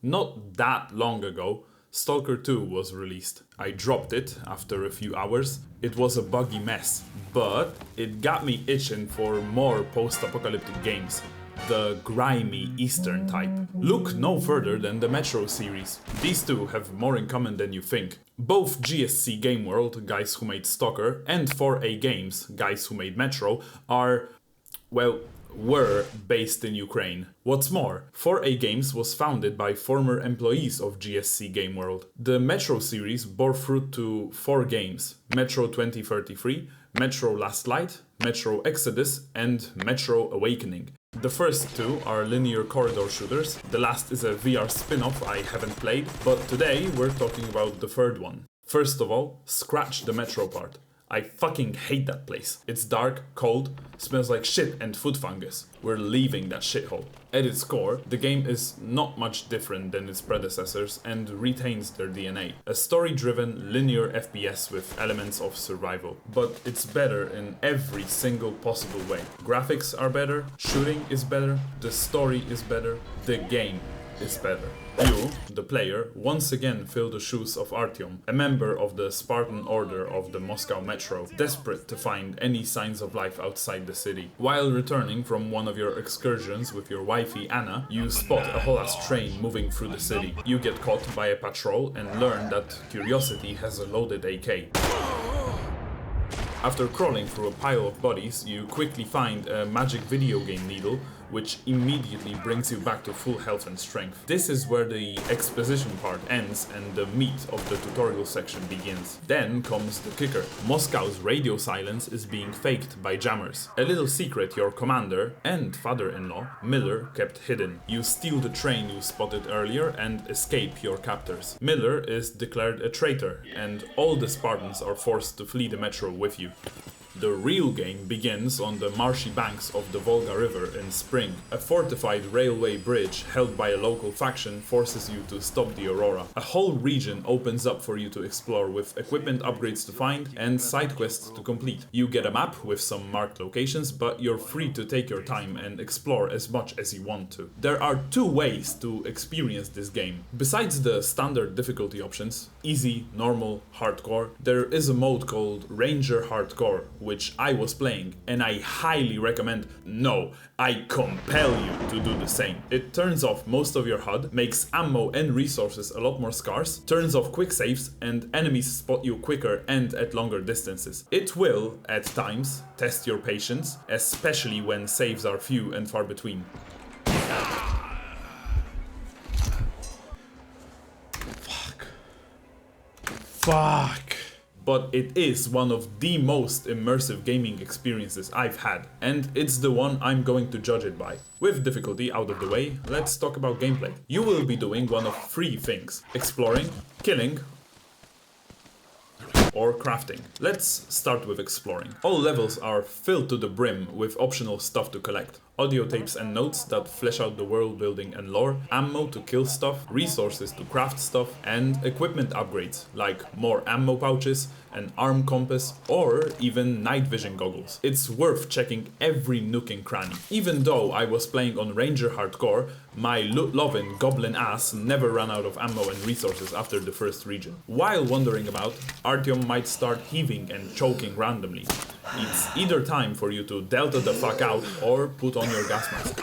Not that long ago, Stalker 2 was released. I dropped it after a few hours. It was a buggy mess, but it got me itching for more post-apocalyptic games. The grimy Eastern type. Look no further than the Metro series. These two have more in common than you think. Both GSC Game World, guys who made Stalker, and 4A Games, guys who made Metro, were based in Ukraine. What's more, 4A Games was founded by former employees of GSC Game World. The Metro series bore fruit to 4 games: Metro 2033, Metro Last Light, Metro Exodus, and Metro Awakening. The first two are linear corridor shooters, the last is a VR spin-off I haven't played, but today we're talking about the third one. First of all, scratch the Metro part. I fucking hate that place. It's dark, cold, smells like shit and food fungus. We're leaving that shithole. At its core, the game is not much different than its predecessors and retains their DNA. A story-driven, linear FPS with elements of survival. But it's better in every single possible way. Graphics are better, shooting is better, the story is better, the game is better. You, the player, once again fill the shoes of Artyom, a member of the Spartan Order of the Moscow Metro, desperate to find any signs of life outside the city. While returning from one of your excursions with your wifey Anna, you spot a whole ass train moving through the city. You get caught by a patrol and learn that Curiosity has a loaded AK. After crawling through a pile of bodies, you quickly find a magic video game needle, which immediately brings you back to full health and strength. This is where the exposition part ends and the meat of the tutorial section begins. Then comes the kicker. Moscow's radio silence is being faked by jammers. A little secret your commander and father-in-law, Miller, kept hidden. You steal the train you spotted earlier and escape your captors. Miller is declared a traitor and all the Spartans are forced to flee the metro with you. The real game begins on the marshy banks of the Volga River in spring. A fortified railway bridge held by a local faction forces you to stop the Aurora. A whole region opens up for you to explore with equipment upgrades to find and side quests to complete. You get a map with some marked locations, but you're free to take your time and explore as much as you want to. There are 2 ways to experience this game. Besides the standard difficulty options, easy, normal, hardcore, there is a mode called Ranger Hardcore, which I was playing, and I highly recommend, no, I compel you to do the same. It turns off most of your HUD, makes ammo and resources a lot more scarce, turns off quick saves, and enemies spot you quicker and at longer distances. It will, at times, test your patience, especially when saves are few and far between. Fuck. But it is one of the most immersive gaming experiences I've had, and it's the one I'm going to judge it by. With difficulty out of the way, let's talk about gameplay. You will be doing one of 3 things: exploring, killing, or crafting. Let's start with exploring. All levels are filled to the brim with optional stuff to collect. Audio tapes and notes that flesh out the world building and lore, ammo to kill stuff, resources to craft stuff, and equipment upgrades like more ammo pouches, an arm compass, or even night vision goggles. It's worth checking every nook and cranny. Even though I was playing on Ranger Hardcore, my loot-loving goblin ass never ran out of ammo and resources after the first region. While wandering about, Artyom might start heaving and choking randomly. It's either time for you to delta the fuck out or put on your gas mask.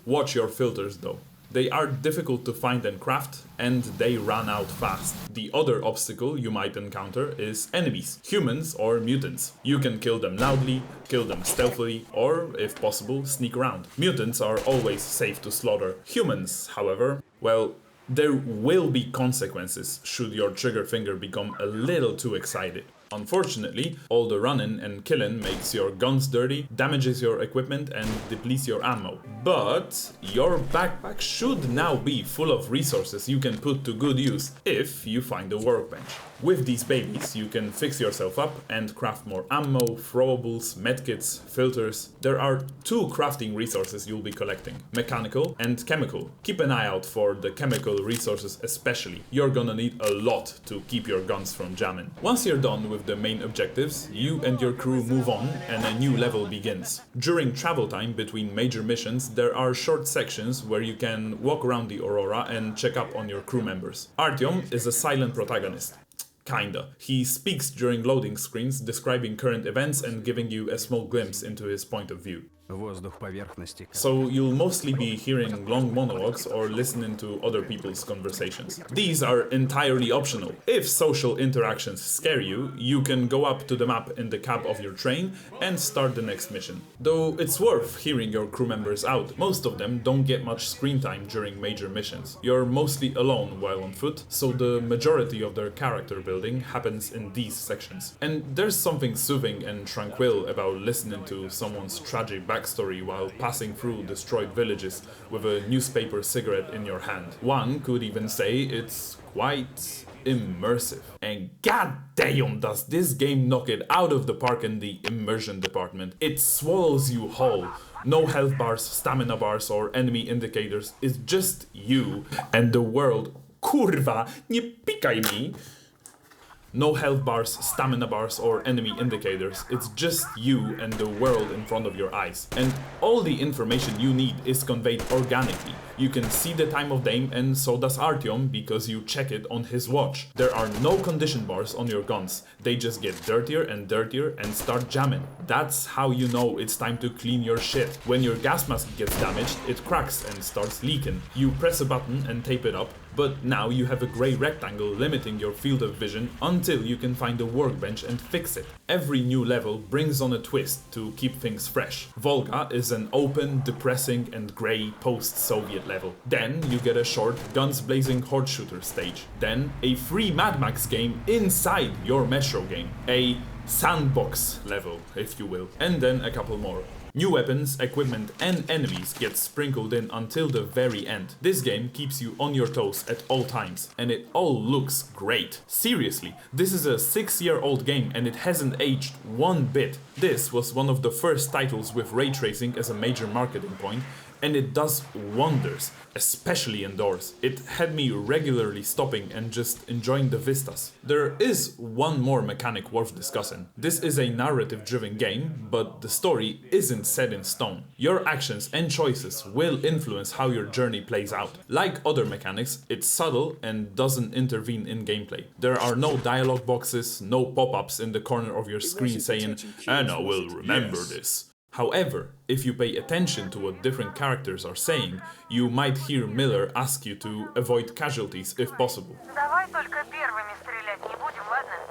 Watch your filters though. They are difficult to find and craft, and they run out fast. The other obstacle you might encounter is enemies, humans or mutants. You can kill them loudly, kill them stealthily, or, if possible, sneak around. Mutants are always safe to slaughter. Humans, however, well, there will be consequences should your trigger finger become a little too excited. Unfortunately, all the running and killing makes your guns dirty, damages your equipment and depletes your ammo. But your backpack should now be full of resources you can put to good use if you find a workbench. With these babies, you can fix yourself up and craft more ammo, throwables, medkits, filters. There are 2 crafting resources you'll be collecting: mechanical and chemical. Keep an eye out for the chemical resources especially. You're gonna need a lot to keep your guns from jamming. Once you're done with with the main objectives, you and your crew move on and a new level begins. During travel time between major missions, there are short sections where you can walk around the Aurora and check up on your crew members. Artyom is a silent protagonist. Kinda. He speaks during loading screens, describing current events and giving you a small glimpse into his point of view. So you'll mostly be hearing long monologues or listening to other people's conversations. These are entirely optional. If social interactions scare you, you can go up to the map in the cab of your train and start the next mission. Though it's worth hearing your crew members out. Most of them don't get much screen time during major missions. You're mostly alone while on foot, so the majority of their character building happens in these sections. And there's something soothing and tranquil about listening to someone's tragic backstory while passing through destroyed villages with a newspaper cigarette in your hand. One could even say it's quite immersive. And goddamn does this game knock it out of the park in the immersion department. It swallows you whole. No health bars, stamina bars or enemy indicators. It's just you and the world. Kurwa, nie pikaj mi. No health bars, stamina bars or enemy indicators, it's just you and the world in front of your eyes. And all the information you need is conveyed organically. You can see the time of day and so does Artyom because you check it on his watch. There are no condition bars on your guns, they just get dirtier and dirtier and start jamming. That's how you know it's time to clean your shit. When your gas mask gets damaged, it cracks and starts leaking. You press a button and tape it up, but now you have a grey rectangle limiting your field of vision until you can find a workbench and fix it. Every new level brings on a twist to keep things fresh. Volga is an open, depressing and grey post-Soviet level. Then you get a short, guns blazing horde shooter stage. Then a free Mad Max game inside your Metro game. A sandbox level, if you will. And then a couple more. New weapons, equipment and enemies get sprinkled in until the very end. This game keeps you on your toes at all times, and it all looks great. Seriously, this is a 6-year-old game and it hasn't aged one bit. This was one of the first titles with ray tracing as a major marketing point, and it does wonders, especially indoors. It had me regularly stopping and just enjoying the vistas. There is one more mechanic worth discussing. This is a narrative-driven game, but the story isn't set in stone. Your actions and choices will influence how your journey plays out. Like other mechanics, it's subtle and doesn't intervene in gameplay. There are no dialogue boxes, no pop-ups in the corner of your screen saying, "Anna will remember this." However, if you pay attention to what different characters are saying, you might hear Miller ask you to avoid casualties if possible.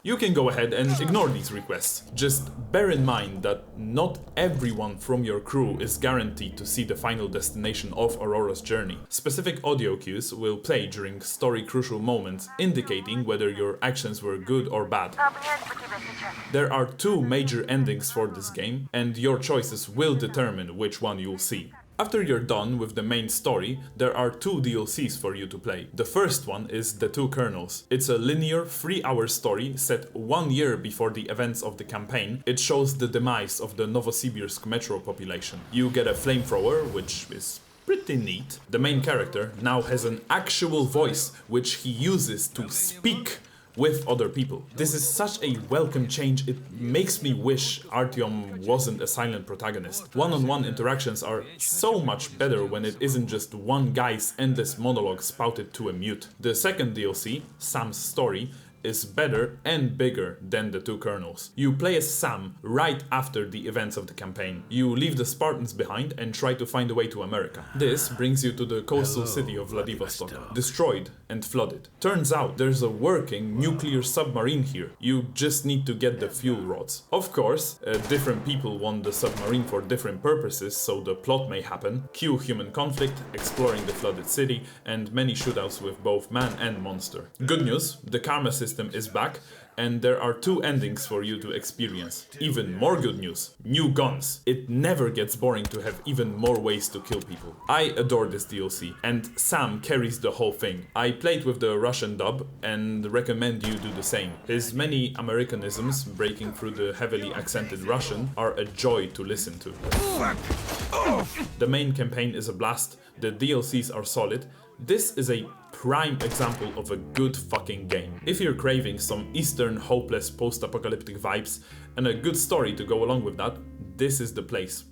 You can go ahead and ignore these requests. Just bear in mind that not everyone from your crew is guaranteed to see the final destination of Aurora's journey. Specific audio cues will play during story-crucial moments, indicating whether your actions were good or bad. There are 2 major endings for this game, and your choices will determine which one you'll see. After you're done with the main story, there are 2 DLCs for you to play. The first one is The Two Colonels. It's a linear 3-hour story set 1 year before the events of the campaign. It shows the demise of the Novosibirsk metro population. You get a flamethrower, which is pretty neat. The main character now has an actual voice, which he uses to speak with other people. This is such a welcome change, it makes me wish Artyom wasn't a silent protagonist. One-on-one interactions are so much better when it isn't just one guy's endless monologue spouted to a mute. The second DLC, Sam's Story, is better and bigger than The Two Colonels. You play as Sam right after the events of the campaign. You leave the Spartans behind and try to find a way to America. This brings you to the coastal city of Vladivostok, destroyed and flooded. Turns out there's a working nuclear submarine here. You just need to get the fuel rods. Of course, different people want the submarine for different purposes, so the plot may happen. Cue human conflict, exploring the flooded city, and many shootouts with both man and monster. Good news, the karma system is back, and there are 2 endings for you to experience. Even more good news, new guns. It never gets boring to have even more ways to kill people. I adore this DLC, and Sam carries the whole thing. I played with the Russian dub, and recommend you do the same. His many Americanisms, breaking through the heavily accented Russian, are a joy to listen to. The main campaign is a blast, the DLCs are solid. This is a prime example of a good fucking game. If you're craving some Eastern hopeless post-apocalyptic vibes and a good story to go along with that, this is the place.